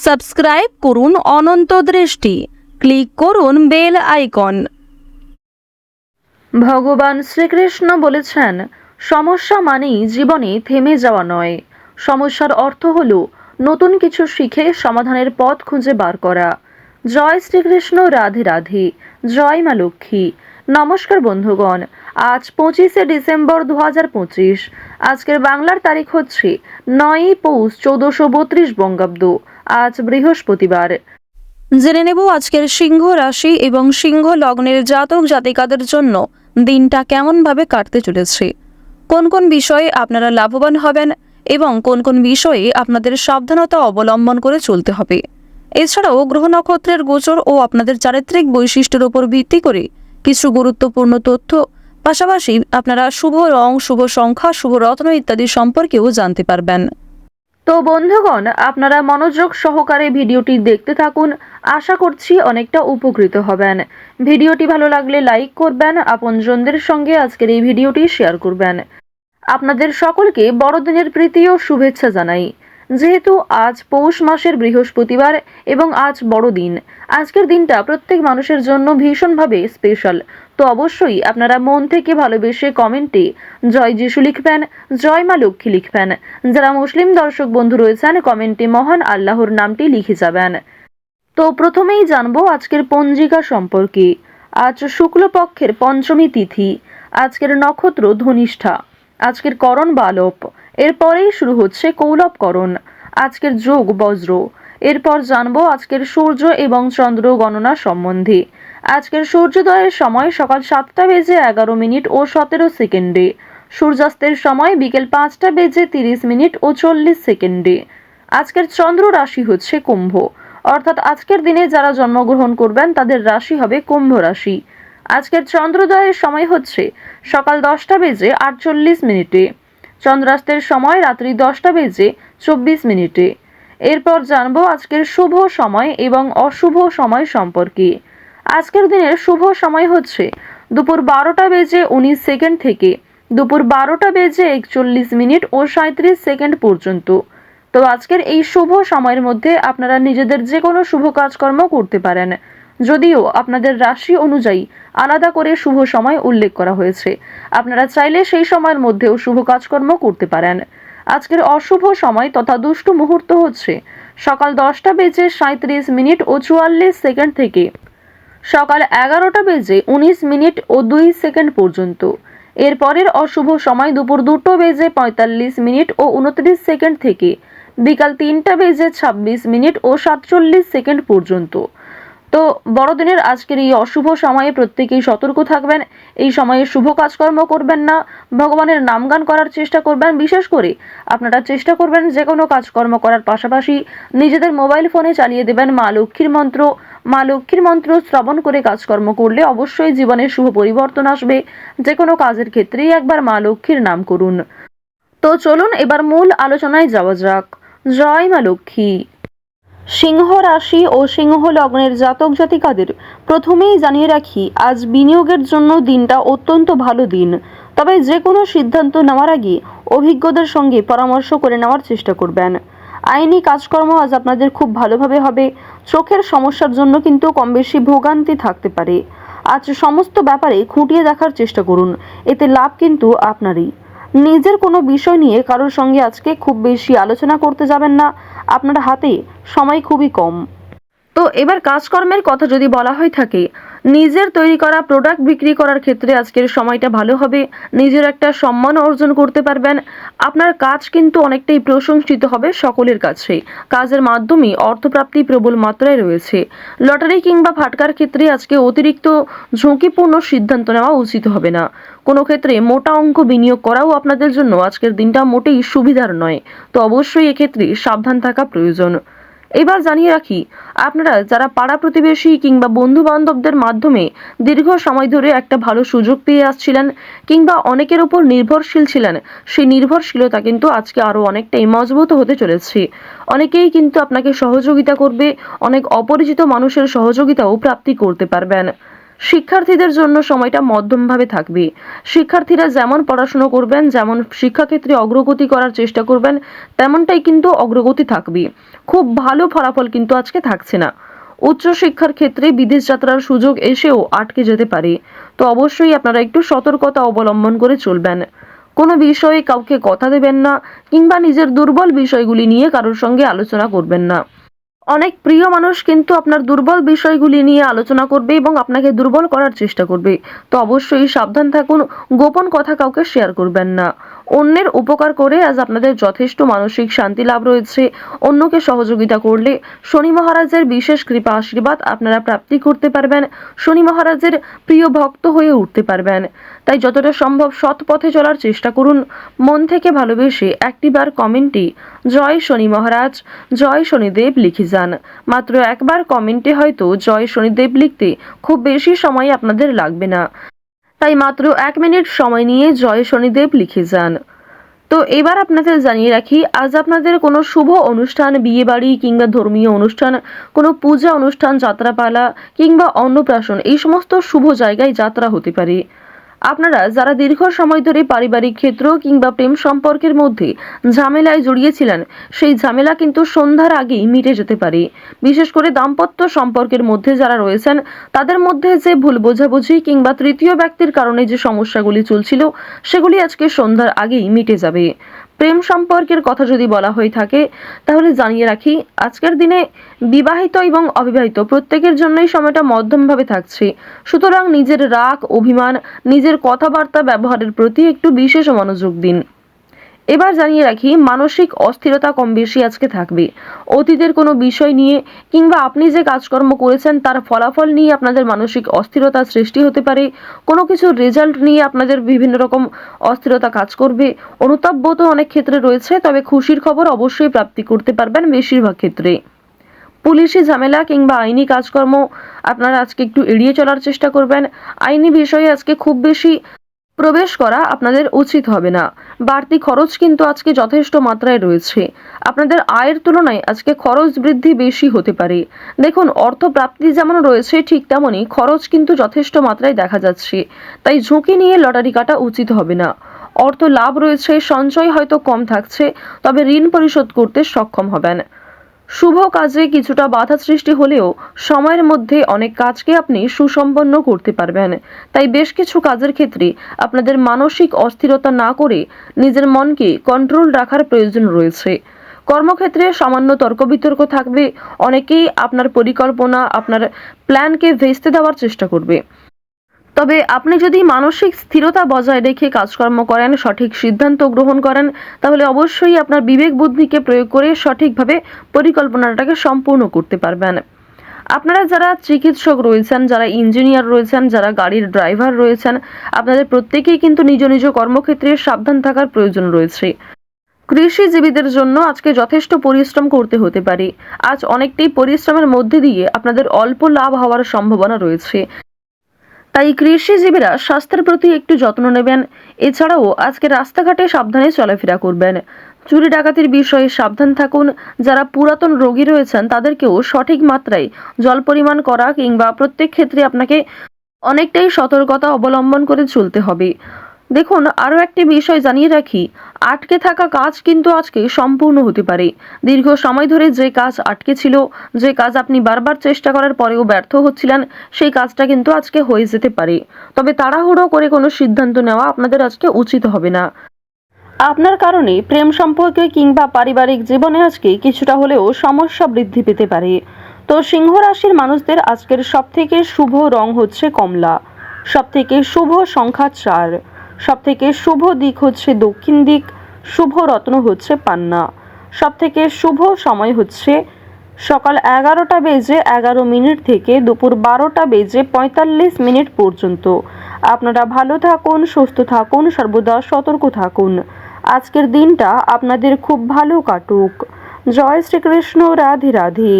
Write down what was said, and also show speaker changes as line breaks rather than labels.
Subscribe করুন অনন্ত দৃষ্টি, click করুন বেল আইকন।
ভগবান শ্রীকৃষ্ণ বলেছেন, সমস্যা মানেই জীবনে থেমে যাওয়া নয়, সমস্যার অর্থ হলো নতুন কিছু শিখে সমাধানের পথ খুঁজে বার করা। জয় শ্রীকৃষ্ণ, রাধে রাধে, জয় মা লক্ষ্মী। নমস্কার বন্ধুগণ, আজ 25শে ডিসেম্বর 2025। আজকের বাংলার তারিখ হচ্ছে 9ই পৌষ 1432 বঙ্গাব্দ। আজ বৃহস্পতিবার।
জেনে নেব আজকের সিংহ রাশি এবং সিংহ লগ্নের জাতক জাতিকাদের জন্য দিনটা কেমনভাবে কাটতে চলেছে, কোন কোন বিষয়ে আপনারা লাভবান হবেন এবং কোন কোন বিষয়ে আপনাদের সাবধানতা অবলম্বন করে চলতে হবে। এছাড়াও গ্রহ নক্ষত্রের গোচর ও আপনাদের চারিত্রিক বৈশিষ্ট্যের উপর ভিত্তি করে কিছু গুরুত্বপূর্ণ তথ্য, পাশাপাশি আপনারা শুভ রং, শুভ সংখ্যা, শুভ রত্ন ইত্যাদি সম্পর্কেও জানতে পারবেন।
তো বন্ধুগণ, আপনারা মনোযোগ সহকারে ভিডিওটি দেখতে থাকুন। আশা করছি অনেকটা উপকৃত হবেন। ভিডিওটি ভালো লাগলে লাইক করবেন, আপনজনদের সঙ্গে আজকের এই ভিডিওটি শেয়ার করবেন। আপনাদের সকলকে বড়দিনের প্রীতি ও শুভেচ্ছা জানাই। যেহেতু আজ পৌষ মাসের বৃহস্পতিবার এবং আজ বড়দিন, আজকের দিনটা প্রত্যেক মানুষের জন্য ভীষণভাবে স্পেশাল। তো অবশ্যই আপনারা মন থেকে ভালোবেসে কমেন্টে জয় যিশু লিখবেন, জয় মা লক্ষ্মী লিখবেন। যারা মুসলিম দর্শক বন্ধু রয়েছেন, কমেন্টে মহান আল্লাহর নামটি লিখে যাবেন। তো প্রথমেই জানবো আজকের পঞ্জিকা সম্পর্কে। আজ শুক্লপক্ষের পঞ্চমী তিথি, আজকের নক্ষত্র ধনিষ্ঠা, আজকের করণ বালব, এরপরেই শুরু হচ্ছে কৌলবকরণ, আজকের যোগ বজ্র। এরপর জানবো আজকের সূর্য এবং চন্দ্র গণনা সম্বন্ধে। আজকের সূর্যোদয়ের সময় সকাল 7:11 ও 17 সেকেন্ডে, সূর্যাস্তের সময় বিকেল 5:30 ও 40 সেকেন্ডে। আজকের চন্দ্র রাশি হচ্ছে কুম্ভ, অর্থাৎ আজকের দিনে যারা জন্মগ্রহণ করবেন তাদের রাশি হবে কুম্ভ রাশি। আজকের চন্দ্রোদয়ের সময় হচ্ছে সকাল 10:48, চন্দ্রাস্তের সময় রাত্রি 10:24। এরপর জানবো আজকের শুভ সময় এবং অশুভ সময় সম্পর্কে। আজকের দিনের শুভ সময় হচ্ছে দুপুর 12:19 থেকে দুপুর 12:41 ও 37 পর্যন্ত। তো আজকের এই শুভ সময়ের মধ্যে আপনারা নিজেদের যে কোনো শুভ কাজকর্ম করতে পারেন, যদিও আপনাদের রাশি অনুযায়ী আলাদা করে শুভ সময় উল্লেখ করা হয়েছে। আপনারা চাইলে সেই সময়ের মধ্যেও শুভ কাজকর্ম করতে পারেন। আজকের অশুভ সময় তথা দুষ্টু মুহূর্ত হচ্ছে সকাল 10:37 ও 44 থেকে সকাল 11:19 ও 2 পর্যন্ত। এরপরের অশুভ সময় দুপুর 2:45 ও 29 থেকে বিকাল 3:26 ও 47 পর্যন্ত। তো বড়দিনের আজকের এই অশুভ সময়ে প্রত্যেকেই সতর্ক থাকবেন। এই সময়ে শুভ কাজকর্ম করবেন না, ভগবানের নামগান করার চেষ্টা করবেন। বিশেষ করে আপনারা চেষ্টা করবেন যে কোনো কাজকর্ম করার পাশাপাশি নিজেদের মোবাইল ফোনে চালিয়ে দেবেন মা লক্ষ্মীর মন্ত্র। মা লক্ষ্মীর মন্ত্র শ্রবণ করে কাজকর্ম করলে অবশ্যই জীবনে শুভ পরিবর্তন আসবে। যে কোনো কাজের ক্ষেত্রেই একবার মা লক্ষ্মীর নাম করুন। তো চলুন এবার মূল আলোচনায় যাওয়া যাক। জয় মা লক্ষ্মী। সিংহ রাশি ও সিংহ লগ্নের জাতক জাতিকাদের প্রথমেই জানিয়ে রাখি, আজ বিনিয়োগের জন্য দিনটা অত্যন্ত ভালো দিন। তবে যে কোনো সিদ্ধান্ত নেওয়ার আগে অভিজ্ঞদের সঙ্গে পরামর্শ করে নেওয়ার চেষ্টা করবেন। আইনি কাজকর্ম আজ আপনাদের খুব ভালোভাবে হবে। চোখের সমস্যার জন্য কিন্তু কম বেশি ভোগান্তি থাকতে পারে। আজ সমস্ত ব্যাপারে খুঁটিয়ে দেখার চেষ্টা করুন, এতে লাভ কিন্তু আপনারই। নিজের কোনো বিষয় নিয়ে কারোর সঙ্গে আজকে খুব বেশি আলোচনা করতে যাবেন না, আপনার হাতে সময় খুবই কম। তো এবার কাজকর্মের কথা যদি বলা হয়ে থাকে, নিজের তৈরি করা প্রোডাক্ট বিক্রি করার ক্ষেত্রে আজকের সময়টা ভালো হবে। নিজের একটা সম্মান অর্জন করতে পারবেন। আপনার কাজ কিন্তু অনেকটাই প্রশংসিত হবে সকলের কাছে। কাজের মাধ্যমে অর্থপ্রাপ্তি প্রবল মাত্রায় রয়েছে। লটারি কিংবা ফাটকার ক্ষেত্রে আজকে অতিরিক্ত ঝুঁকিপূর্ণ সিদ্ধান্ত নেওয়া উচিত হবে না। কোনো ক্ষেত্রে মোটা অঙ্ক বিনিয়োগ করাও আপনাদের জন্য আজকের দিনটা মোটেই সুবিধার নয়। তো অবশ্যই এক্ষেত্রে সাবধান থাকা প্রয়োজন। এবার জানিয়ে রাখি, আপনারা যারা পাড়া প্রতিবেশী কিংবা বন্ধু বান্ধবদের মাধ্যমে দীর্ঘ সময় ধরে একটা ভালো সুযোগ পেয়ে আসছিলেন কিংবা অনেকের উপর নির্ভরশীল ছিলেন, সেই নির্ভরশীলতা কিন্তু আজকে আরো অনেকটাই মজবুত হতে চলেছে। অনেকেই কিন্তু আপনাকে সহযোগিতা করবে, অনেক অপরিচিত মানুষের সহযোগিতাও প্রাপ্তি করতে পারবেন। শিক্ষার্থীদের জন্য সময়টা মধ্যমভাবে থাকবে। শিক্ষার্থীরা যেমন পড়াশুনো করবেন, যেমন শিক্ষাক্ষেত্রে অগ্রগতি করার চেষ্টা করবেন, তেমনটাই কিন্তু অগ্রগতি থাকবে। খুব ভালো ফলাফল কিন্তু আজকে থাকছে না। উচ্চশিক্ষার ক্ষেত্রে বিদেশ যাত্রার সুযোগ এসেও আটকে যেতে পারে। তো অবশ্যই আপনারা একটু সতর্কতা অবলম্বন করে চলবেন। কোনো বিষয়ে কাউকে কথা দেবেন না, কিংবা নিজের দুর্বল বিষয়গুলি নিয়ে কারোর সঙ্গে আলোচনা করবেন না। অনেক প্রিয় মানুষ কিন্তু আপনার দুর্বল বিষয়গুলি নিয়ে আলোচনা করবে এবং আপনাকে দুর্বল করার চেষ্টা করবে। তো অবশ্যই সাবধান থাকুন, গোপন কথা কাউকে শেয়ার করবেন না। অন্যের উপকার করে আজ আপনাদের যথেষ্ট মানসিক শান্তি লাভ রয়েছে। অন্যকে সহযোগিতা করলে শনি মহারাজের বিশেষ কৃপা আশীর্বাদ আপনারা প্রাপ্তি করতে পারবেন। শনি মহারাজের প্রিয় ভক্ত হয়ে উঠতে পারবেন। তাই যতটা সম্ভব সৎ পথে চলার চেষ্টা করুন। মন থেকে ভালোবেসে একটিবার কমেন্টে জয় শনি মহারাজ, জয় শনিদেব লিখে যান। মাত্র একবার কমেন্টে হয়তো জয় শনিদেব লিখতে খুব বেশি সময় আপনাদের লাগবে না। তাই মাত্র 1 মিনিট সময় নিয়ে জয় শনিদেব লিখে যান। তো এবার আপনাদের জানিয়ে রাখি, আজ আপনাদের কোনো শুভ অনুষ্ঠান, বিয়ে বাড়ি কিংবা ধর্মীয় অনুষ্ঠান, কোনো পূজা অনুষ্ঠান, যাত্রাপালা কিংবা অন্নপ্রাশন, এই সমস্ত শুভ জায়গায় যাত্রা হতে পারে। আপনারা যারা দীর্ঘ সময় ধরে পারিবারিক ক্ষেত্র কিংবা প্রেম সম্পর্কের মধ্যে ঝামেলায় জড়িয়েছিলেন, সেই ঝামেলা কিন্তু সন্ধ্যার আগেই মিটে যেতে পারে। বিশেষ করে দাম্পত্য সম্পর্কের মধ্যে যারা রয়েছেন, তাদের মধ্যে যে ভুল বোঝাবুঝি কিংবা তৃতীয় ব্যক্তির কারণে যে সমস্যাগুলি চলছিল, সেগুলি আজকে সন্ধ্যার আগেই মিটে যাবে। প্রেম সম্পর্কের কথা যদি বলা হয়ে থাকে, তাহলে জানিয়ে রাখি, আজকের দিনে বিবাহিত এবং অবিবাহিত প্রত্যেকের জন্যই সময়টা মধ্যমভাবে থাকছে। সুতরাং নিজের রাগ, অভিমান, নিজের কথাবার্তা ব্যবহারের প্রতি একটু বিশেষ মনোযোগ দিন। এবার জানিয়ে রাখি, মানসিক অস্থিরতা কম বেশি আজকে থাকবে। অতীতের কোনো বিষয় নিয়ে কিংবা আপনি যে কাজকর্ম করেছেন তার ফলাফল নিয়ে আপনাদের মানসিক অস্থিরতা সৃষ্টি হতে পারে। কোনো কিছুর রেজাল্ট নিয়ে আপনাদের বিভিন্ন রকম অস্থিরতা কাজ করবে। অনুতাপ বোধও অনেক ক্ষেত্রে রয়েছে, তবে খুশির খবর অবশ্যই প্রাপ্তি করতে পারবেন বেশিরভাগ ক্ষেত্রে। পুলিশি ঝামেলা কিংবা আইনি কাজকর্ম আপনারা আজকে একটু এড়িয়ে চলার চেষ্টা করবেন। আইনি বিষয়ে আজকে খুব বেশি প্রবেশ করা আপনাদের উচিত হবে না। বাড়তি খরচ কিন্তু আজকে যথেষ্ট মাত্রায় রয়েছে। আপনাদের আয়ের তুলনায় আজকে খরচ বৃদ্ধি বেশি হতে পারে। দেখুন, অর্থ প্রাপ্তি যেমন রয়েছে, ঠিক তেমনই খরচ কিন্তু যথেষ্ট মাত্রায় দেখা যাচ্ছে। তাই ঝুঁকি নিয়ে লটারি কাটা উচিত হবে না। অর্থ লাভ রয়েছে, সঞ্চয় হয়তো কম থাকছে, তবে ঋণ পরিশোধ করতে সক্ষম হবেন। শুভ কাজে কিছুটা বাধা সৃষ্টি হলেও সময়ের মধ্যে অনেক কাজকে আপনি সুসম্পন্ন করতে পারবেন। তাই বেশ কিছু কাজের ক্ষেত্রে আপনাদের মানসিক অস্থিরতা না করে নিজের মনকে কন্ট্রোল রাখার প্রয়োজন রয়েছে। কর্মক্ষেত্রে সামান্য তর্ক বিতর্ক থাকবে। অনেকেই আপনার পরিকল্পনা, আপনার প্ল্যানকে ভেস্তে দেওয়ার চেষ্টা করবে। তবে আপনি যদি মানসিক স্থিরতা বজায় রেখে কাজকর্ম করেন, সঠিক সিদ্ধান্ত গ্রহণ করেন, তাহলে অবশ্যই আপনার বিবেক বুদ্ধিকে প্রয়োগ করে সঠিকভাবে পরিকল্পনাটাকে সম্পূর্ণ করতে পারবেন। আপনারা যারা চিকিৎসক রয়েছেন, যারা ইঞ্জিনিয়ার রয়েছেন, যারা গাড়ির ড্রাইভার রয়েছেন, আপনাদের প্রত্যেকেই কিন্তু নিজ নিজ কর্মক্ষেত্রে সাবধান থাকার প্রয়োজন রয়েছে। কৃষিজীবীদের জন্য আজকে যথেষ্ট পরিশ্রম করতে হতে পারে। আজ অনেকটাই পরিশ্রমের মধ্যে দিয়ে আপনাদের অল্প লাভ হওয়ার সম্ভাবনা রয়েছে। তাই কৃষিজীবীরা স্বাস্থ্যের প্রতি একটু যত্ন নেবেন। এছাড়াও আজকে রাস্তাঘাটে সাবধানে চলাফেরা করবেন। চুরি ডাকাতির বিষয়ে সাবধান থাকুন। যারা পুরাতন রোগী রয়েছেন তাদেরকেও সঠিক মাত্রায় জল পরিমাণ করা কিংবা প্রত্যেক ক্ষেত্রে আপনাকে অনেকটাই সতর্কতা অবলম্বন করে চলতে হবে। দেখুন, আরও একটি বিষয় জানিয়ে রাখি, আটকে থাকা কাজ কিন্তু আজকে সম্পূর্ণ হতে পারে। দীর্ঘ সময় ধরে যে কাজ আটকে ছিল, যে কাজ আপনি বারবার চেষ্টা করার পরেও ব্যর্থ হচ্ছিলেন, সেই কাজটা কিন্তু আজকে হয়ে যেতে পারে। তবে তাড়াহুড়ো করে কোনো সিদ্ধান্ত নেওয়া আপনাদের আজকে উচিত হবে না। আপনার কারণে প্রেম সম্পর্কে কিংবা পারিবারিক জীবনে আজকে কিছুটা হলেও সমস্যা বৃদ্ধি পেতে পারে। তো সিংহ রাশির মানুষদের আজকের সবথেকে শুভ রং হচ্ছে কমলা, সবথেকে শুভ সংখ্যা 4, সবথেকে শুভ দিক হচ্ছে দক্ষিণ দিক, শুভ রত্ন হচ্ছে পান্না, সবথেকে শুভ সময় হচ্ছে সকাল 11:11 থেকে দুপুর 12:45 পর্যন্ত। আপনারা ভালো থাকুন, সুস্থ থাকুন, সর্বদা সতর্ক থাকুন। আজকের দিনটা আপনাদের খুব ভালো কাটুক। জয় শ্রীকৃষ্ণ, রাধে রাধে।